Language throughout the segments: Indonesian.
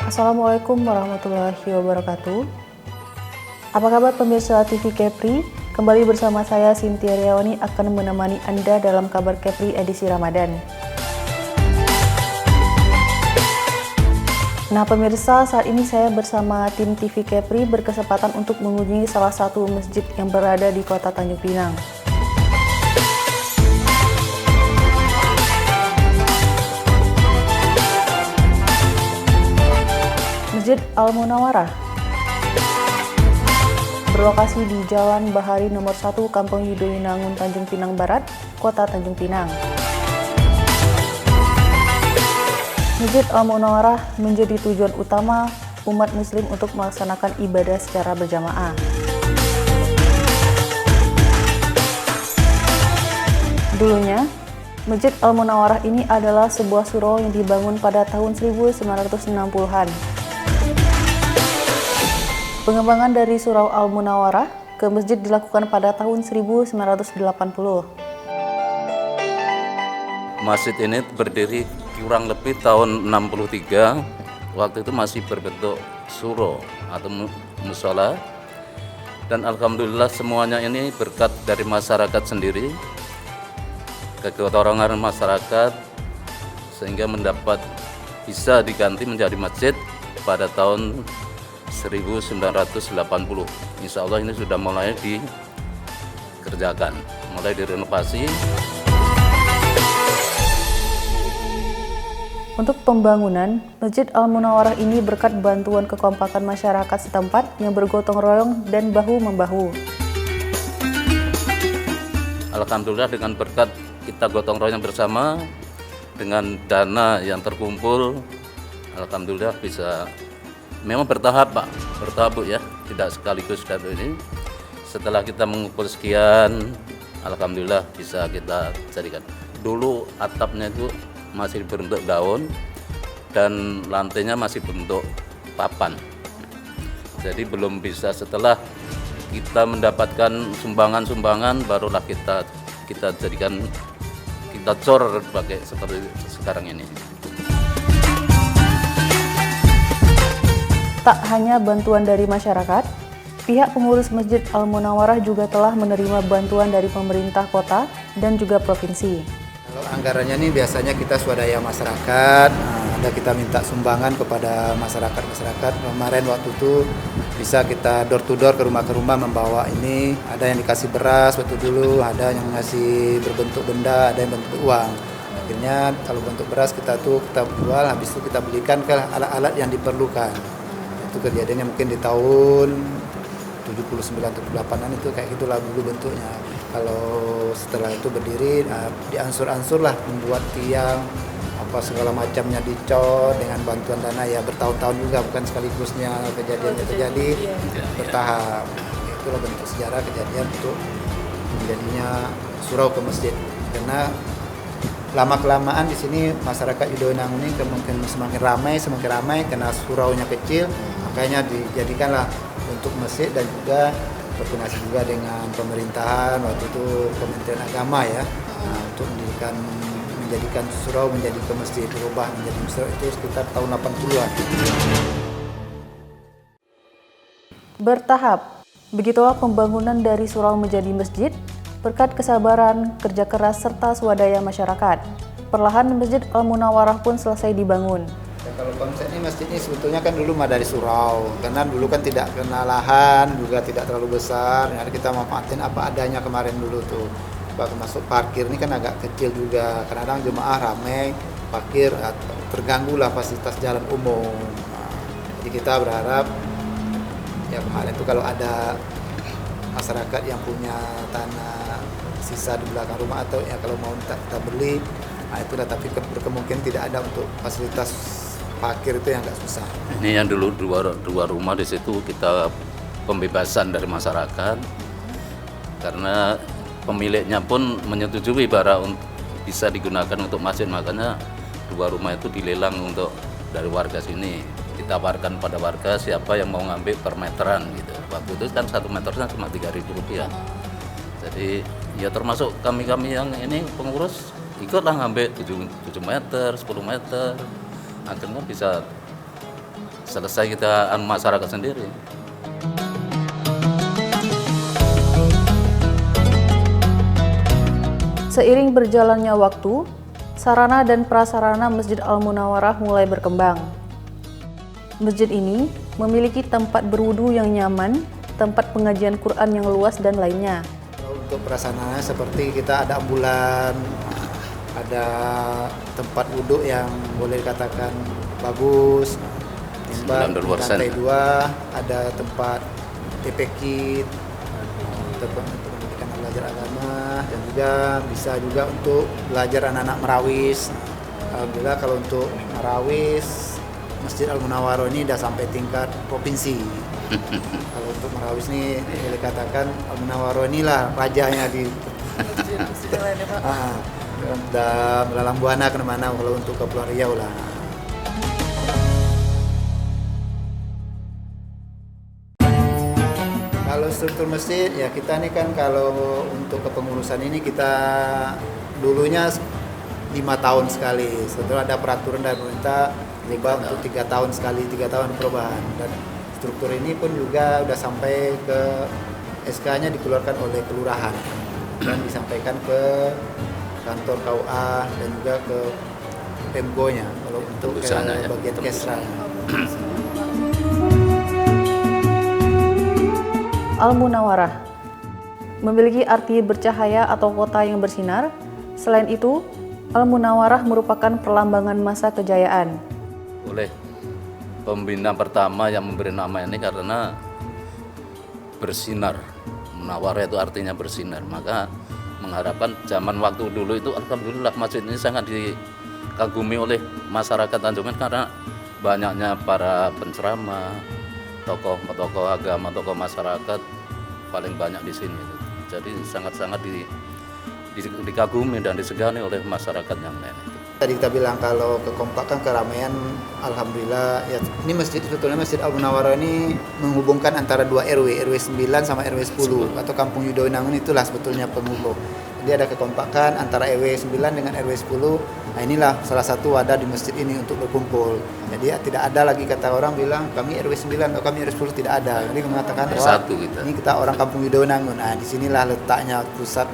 Assalamualaikum warahmatullahi wabarakatuh. Apa kabar pemirsa TV Kepri? Kembali bersama saya Cynthia Riawani akan menemani Anda dalam kabar Kepri edisi Ramadan. Nah pemirsa, saat ini saya bersama tim TV Kepri berkesempatan untuk mengunjungi salah satu masjid yang berada di kota Tanjung Pinang. Masjid Al-Munawarah berlokasi di Jalan Bahari Nomor 1 Kampung Yudhoyinangun, Tanjung Pinang Barat, Kota Tanjung Pinang. Masjid Al-Munawarah menjadi tujuan utama umat muslim untuk melaksanakan ibadah secara berjamaah. Dulunya, Masjid Al-Munawarah ini adalah sebuah surau yang dibangun pada tahun 1960-an. Pengembangan dari Surau Al-Munawarah ke masjid dilakukan pada tahun 1980. Masjid ini berdiri kurang lebih tahun 63. Waktu itu masih berbentuk surau atau mushola. Dan alhamdulillah semuanya ini berkat dari masyarakat sendiri, kegotrongan masyarakat, sehingga bisa diganti menjadi masjid pada tahun 1980. Insya Allah ini sudah mulai dikerjakan, mulai direnovasi. Untuk pembangunan, Masjid Al-Munawarah ini berkat bantuan kekompakan masyarakat setempat yang bergotong royong dan bahu-membahu. Alhamdulillah dengan berkat kita gotong royong bersama, dengan dana yang terkumpul, alhamdulillah bisa. Memang bertahap Pak, bertahap Bu ya, tidak sekaligus satu ini. Setelah kita mengumpul sekian, alhamdulillah bisa kita jadikan. Dulu atapnya itu masih berbentuk daun dan lantainya masih bentuk papan. Jadi belum bisa, setelah kita mendapatkan sumbangan-sumbangan barulah kita jadikan, kita cor pakai seperti sekarang ini. Tak hanya bantuan dari masyarakat, pihak pengurus Masjid Al-Munawarah juga telah menerima bantuan dari pemerintah kota dan juga provinsi. Kalau anggarannya ini biasanya kita swadaya masyarakat, ada kita minta sumbangan kepada masyarakat. Kemarin waktu itu bisa kita door to door ke rumah membawa ini, ada yang dikasih beras waktu dulu, ada yang ngasih berbentuk benda, ada yang bentuk uang. Akhirnya kalau bentuk beras kita jual, habis itu kita belikan ke alat-alat yang diperlukan. Itu kejadiannya mungkin di tahun 79-78an itu kayak gitulah dulu bentuknya. Kalau setelah itu berdiri, diansur-ansur lah membuat tiang apa segala macamnya dicor dengan bantuan dana ya, bertahun-tahun juga, bukan sekaligusnya kejadiannya terjadi, bertahap. Itulah bentuk sejarah kejadian untuk menjadinya surau ke masjid. Karena lama-kelamaan di sini masyarakat Yudhoyinangun ini kemungkinan semakin ramai karena suraunya kecil, makanya dijadikanlah untuk masjid dan juga berkoordinasi juga dengan pemerintahan waktu itu Kementerian Agama ya, untuk menjadikan surau menjadi ke masjid, berubah menjadi surau itu sekitar tahun 80-an. Bertahap, begitulah pembangunan dari surau menjadi masjid. Berkat kesabaran, kerja keras, serta swadaya masyarakat, perlahan Masjid Al-Munawarah pun selesai dibangun. Ya, kalau konsep ini masjid ini sebetulnya kan dulu mah dari surau, karena dulu kan tidak kena lahan, juga tidak terlalu besar. Jadi kita manfaatin apa adanya kemarin dulu tuh. Masuk parkir ini kan agak kecil juga, kadang-kadang jemaah ramai, parkir terganggu lah fasilitas jalan umum. Jadi kita berharap ya kemarin itu kalau ada masyarakat yang punya tanah sisa di belakang rumah atau ya kalau mau kita beli, itu dah, tapi berkemungkinan tidak ada untuk fasilitas parkir itu yang agak susah. Ini yang dulu dua rumah di situ kita pembebasan dari masyarakat karena pemiliknya pun menyetujui bahwa bisa digunakan untuk masjid, makanya dua rumah itu dilelang untuk dari warga sini. ditawarkan pada warga siapa yang mau ngambil per meteran gitu. Waktu itu kan 1 meternya cuma Rp3.000. Jadi ya termasuk kami-kami yang ini pengurus ikutlah ngambil 7 meter, 10 meter. Akhirnya bisa selesai kita masyarakat sendiri. Seiring berjalannya waktu, sarana dan prasarana Masjid Al-Munawwarah mulai berkembang. Masjid ini memiliki tempat berwudu yang nyaman, tempat pengajian Quran yang luas, dan lainnya. Untuk prasarana seperti kita ada ambulan, ada tempat wudhu yang boleh dikatakan bagus, timbang di lantai 2 ada tempat TP kit, tempat untuk pendidikan belajar agama, dan juga bisa juga untuk belajar anak-anak merawis. Alhamdulillah kalau untuk merawis Masjid Al-Munawwarah ini sudah sampai tingkat provinsi. Kalau untuk merawis ini boleh katakan Al-Munawwarah inilah rajanya di dalam Buana kemana kalau untuk Kepulauan Riau lah. Kalau struktur masjid ya kita ini kan kalau untuk kepengurusan ini kita dulunya 5 tahun sekali. Setelah ada peraturan dari pemerintah berubah untuk 3 tahun sekali, 3 tahun perubahan. Dan struktur ini pun juga sudah sampai ke SK-nya dikeluarkan oleh kelurahan dan disampaikan ke kantor KUA dan juga ke Pemko-nya kalau untuk ke bagian Kesra. Al-Munawwarah memiliki arti bercahaya atau kota yang bersinar. Selain itu, Al-Munawwarah merupakan perlambangan masa kejayaan. Oleh pembina pertama yang memberi nama ini karena bersinar. Munawwarah itu artinya bersinar. Maka mengharapkan zaman waktu dulu itu alhamdulillah masjid ini sangat dikagumi oleh masyarakat Tanjungan karena banyaknya para penceramah, tokoh agama, tokoh masyarakat paling banyak di sini. Jadi sangat-sangat dikagumi dan disegani oleh masyarakat yang lain. Tadi kita bilang kalau kekompakan keramaian, alhamdulillah ya ini masjid sebetulnya Masjid Al-Munawwarah ini menghubungkan antara 2 RW 9 sama RW 10 atau Kampung Yudhowinangun itulah sebetulnya penghubung. Jadi ada kekompakan antara RW 9 dengan RW 10. Nah inilah salah satu wadah di masjid ini untuk berkumpul. Jadi tidak ada lagi kata orang bilang kami RW 9 atau kami RW 10, tidak ada. Jadi mengatakan ini kita orang Kampung Yudhowinangun. Nah disinilah letaknya pusat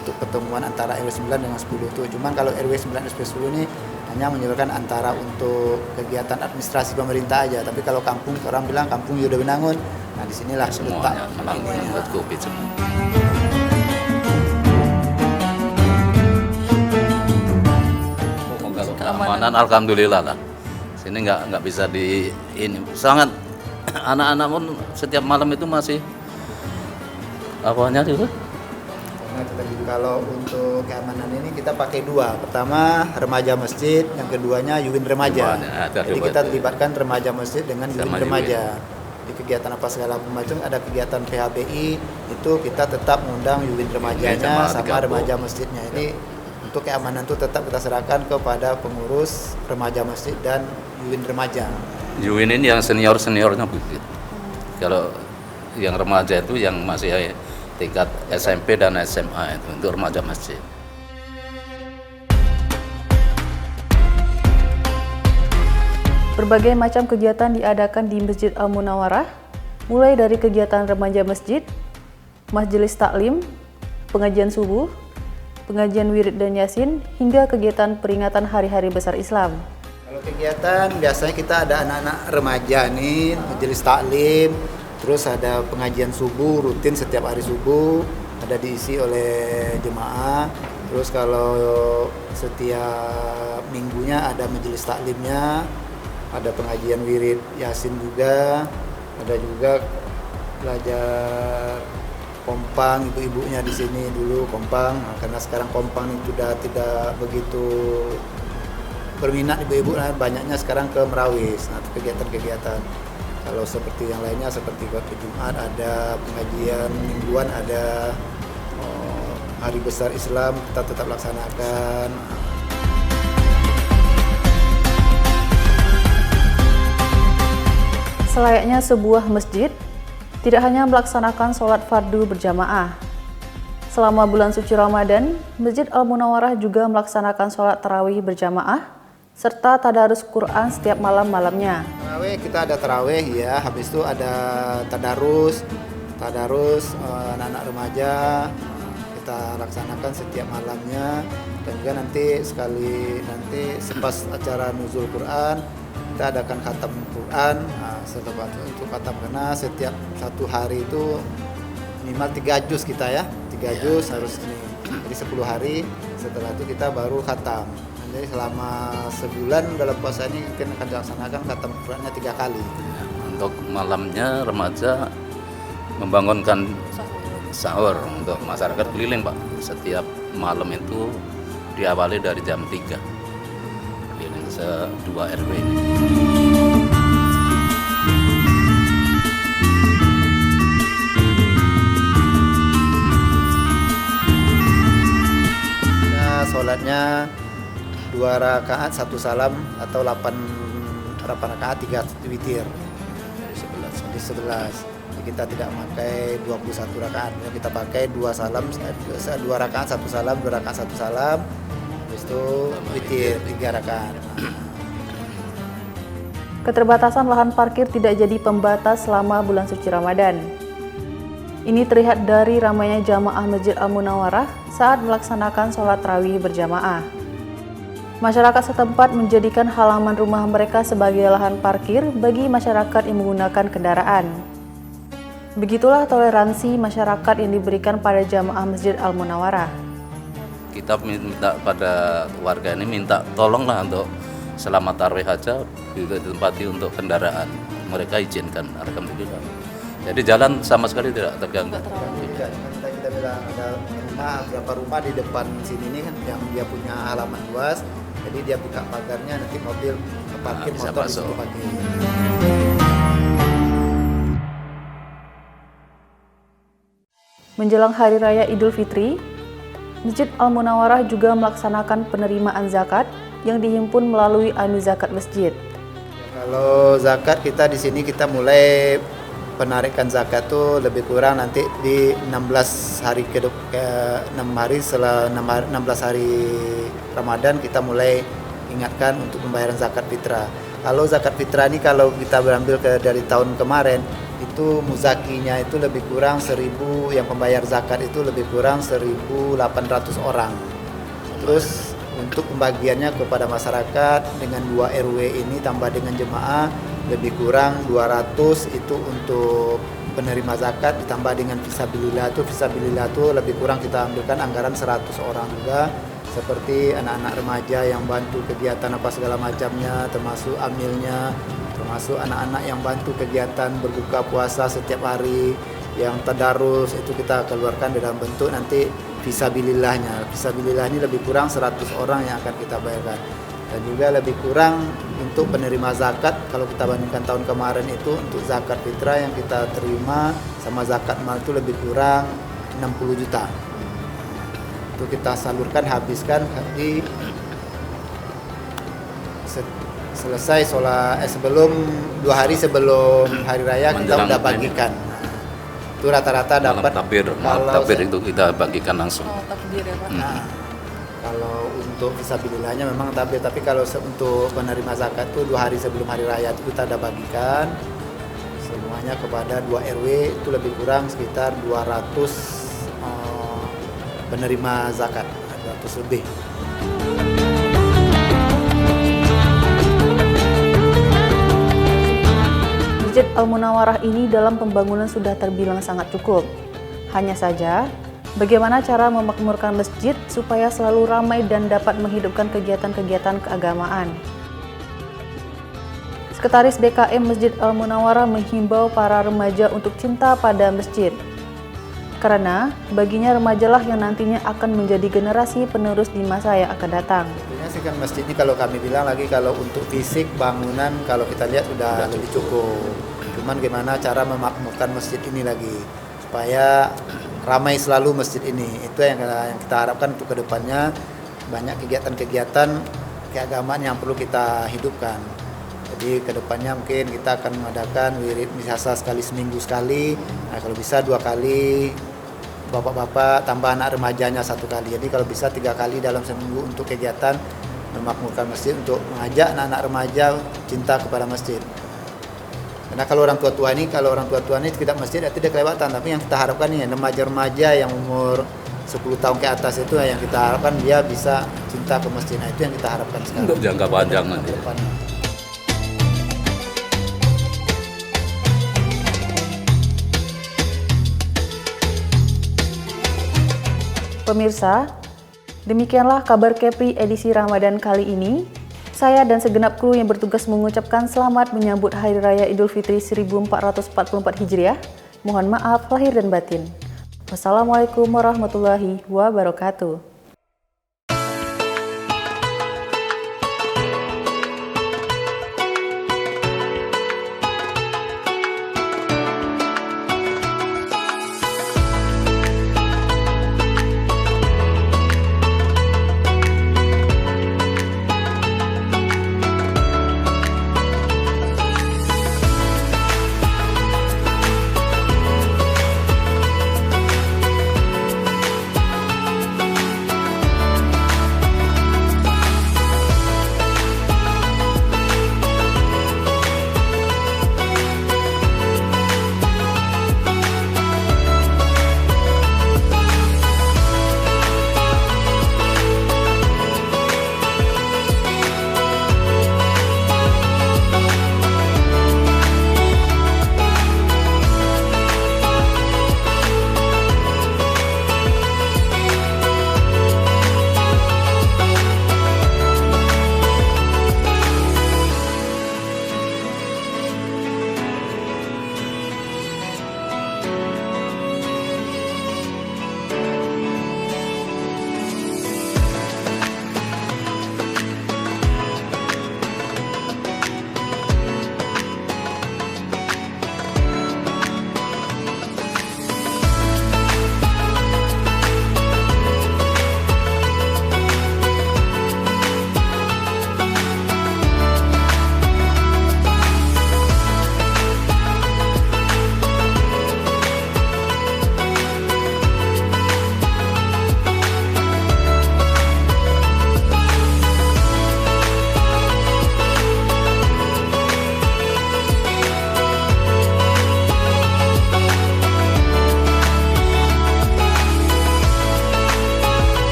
untuk pertemuan antara RW 9 dengan 10 itu. Cuman kalau RW 9 dan RW 10 ini hanya menyuruhkan antara untuk kegiatan administrasi pemerintah aja. Tapi kalau kampung, orang bilang Kampung Yudhowinangun. Nah disinilah letak buat kopi semua. Kalau keamanan alhamdulillah lah. Sini nggak bisa di ini. Sangat anak-anak pun setiap malam itu masih apanya itu? Kalau untuk keamanan ini kita pakai 2. Pertama remaja masjid, yang keduanya Yuwin remaja. Jadi kita libatkan remaja masjid dengan Yuwin remaja. Di kegiatan apa segala macam, ada kegiatan PHBI itu kita tetap mengundang Yuwin remajanya sama remaja masjidnya. Ini untuk keamanan itu tetap kita serahkan kepada pengurus remaja masjid dan Yuwin remaja. Yuwin ini yang seniornya begitu. Kalau yang remaja itu yang masih tingkat SMP dan SMA itu untuk remaja masjid. Berbagai macam kegiatan diadakan di Masjid Al-Munawwarah, mulai dari kegiatan remaja masjid, majelis taklim, pengajian subuh, pengajian wirid dan yasin, hingga kegiatan peringatan hari-hari besar Islam. Kalau kegiatan biasanya kita ada anak-anak remaja nih, majelis taklim, terus ada pengajian subuh rutin setiap hari subuh, ada diisi oleh jemaah. Terus kalau setiap minggunya ada majelis taklimnya, ada pengajian wirid yasin juga, ada juga belajar kompang, ibu-ibunya di sini dulu kompang, karena sekarang kompang itu sudah tidak begitu berminat ibu-ibu, banyaknya sekarang ke merawis. Nah, kegiatan-kegiatan kalau seperti yang lainnya seperti waktu Jumat ada pengajian mingguan, ada hari besar Islam kita tetap laksanakan. Selayaknya sebuah masjid, tidak hanya melaksanakan sholat fardu berjamaah. Selama bulan suci Ramadan, Masjid Al-Munawwarah juga melaksanakan sholat tarawih berjamaah, serta tadarus Quran setiap malam-malamnya. Tarawih kita ada tarawih ya, habis itu ada tadarus anak-anak remaja kita laksanakan setiap malamnya, dan juga nanti sepas acara nuzul Quran kita adakan khatam Quran. Setelah untuk khatam, karena setiap satu hari itu minimal 3 juz kita ya, 3 juz harus ini. Jadi 10 hari setelah itu kita baru khatam. Jadi selama sebulan dalam puasa ini kita akan dilaksanakan khatam Qurannya 3 kali. Untuk malamnya remaja membangunkan sahur untuk masyarakat keliling, Pak. Setiap malam itu diawali dari jam 3 keliling se-2 RW ini. Sholatnya 2 rakaat 1 salam atau 8 rakaat 3 witir. Jadi 11. Jadi kita tidak pakai 21 rakaat. Kita pakai 2 rakaat 1 salam, 2 rakaat 1 salam. Habis itu witir 3 rakaat. Keterbatasan lahan parkir tidak jadi pembatas selama bulan suci Ramadan. Ini terlihat dari ramainya jamaah Masjid Al-Munawwarah saat melaksanakan sholat tarawih berjamaah. Masyarakat setempat menjadikan halaman rumah mereka sebagai lahan parkir bagi masyarakat yang menggunakan kendaraan. Begitulah toleransi masyarakat yang diberikan pada jamaah Masjid Al-Munawwarah. Kita minta pada warga ini, minta tolonglah untuk selama tarawih aja juga ditempati untuk kendaraan. Mereka izinkan, alhamdulillah. Jadi jalan sama sekali tidak terganggu. Kita bilang ada beberapa rumah di depan sini nih kan yang dia punya halaman luas, jadi dia buka pagarnya, nanti mobil parkir, motor di situ parkir. Menjelang Hari Raya Idul Fitri, Masjid Al-Munawwarah juga melaksanakan penerimaan zakat yang dihimpun melalui Amizakat Masjid. Kalau zakat kita di sini kita mulai penarikan zakat tuh lebih kurang nanti di 16 hari setelah 16 hari Ramadan kita mulai ingatkan untuk pembayaran zakat fitrah. Kalau zakat fitrah ini kalau kita berambil dari tahun kemarin itu muzakinya itu lebih kurang 1000, yang pembayar zakat itu lebih kurang 1.800 orang. Terus untuk pembagiannya kepada masyarakat dengan 2 RW ini tambah dengan jemaah lebih kurang 200 itu untuk penerima zakat, ditambah dengan fisabilillah itu lebih kurang kita ambilkan anggaran 100 orang juga, seperti anak-anak remaja yang bantu kegiatan apa segala macamnya, termasuk amilnya, termasuk anak-anak yang bantu kegiatan berbuka puasa setiap hari, yang tadarus itu kita keluarkan dalam bentuk nanti fisabilillahnya. Fisabilillah ini lebih kurang 100 orang yang akan kita bayarkan. Dan juga lebih kurang untuk penerima zakat, kalau kita bandingkan tahun kemarin itu untuk zakat fitrah yang kita terima sama zakat mal itu lebih kurang 60 juta. Itu kita salurkan, habiskan di selesai sholat sebelum 2 hari sebelum hari raya kita Menjelang udah bagikan. Itu rata-rata dapat malam takbir itu kita bagikan langsung. Takbir ya, Pak. Nah, kalau untuk fisabilillahnya memang tapi kalau untuk penerima zakat itu 2 hari sebelum hari raya itu kita ada bagikan semuanya kepada 2 RW, itu lebih kurang sekitar 200 penerima zakat, 200 lebih. Masjid Al-Munawwarah ini dalam pembangunan sudah terbilang sangat cukup. Hanya saja, bagaimana cara memakmurkan masjid supaya selalu ramai dan dapat menghidupkan kegiatan-kegiatan keagamaan? Sekretaris DKM Masjid Al-Munawwarah menghimbau para remaja untuk cinta pada masjid. Karena baginya remajalah yang nantinya akan menjadi generasi penerus di masa yang akan datang. Tentunya sih kan masjid ini kalau kami bilang lagi kalau untuk fisik bangunan kalau kita lihat sudah lebih cukup. Cuman gimana cara memakmurkan masjid ini lagi supaya ramai selalu masjid ini. Itu yang kita harapkan untuk kedepannya, banyak kegiatan-kegiatan keagamaan yang perlu kita hidupkan. Jadi kedepannya mungkin kita akan mengadakan wirid misasa sekali seminggu sekali. Nah, kalau bisa 2 kali, bapak-bapak tambah anak remajanya 1 kali. Jadi kalau bisa 3 kali dalam seminggu untuk kegiatan memakmurkan masjid, untuk mengajak anak-anak remaja cinta kepada masjid. Karena kalau orang tua-tua ini tidak masjid itu dia kelewatan. Tapi yang kita harapkan ini remaja-remaja yang umur 10 tahun ke atas itu yang kita harapkan dia bisa cinta ke masjid. Nah, itu yang kita harapkan sekarang. Untuk jangka panjang nanti. Pemirsa, demikianlah kabar Kepri edisi Ramadan kali ini. Saya dan segenap kru yang bertugas mengucapkan selamat menyambut Hari Raya Idul Fitri 1444 Hijriah. Mohon maaf lahir dan batin. Wassalamualaikum warahmatullahi wabarakatuh.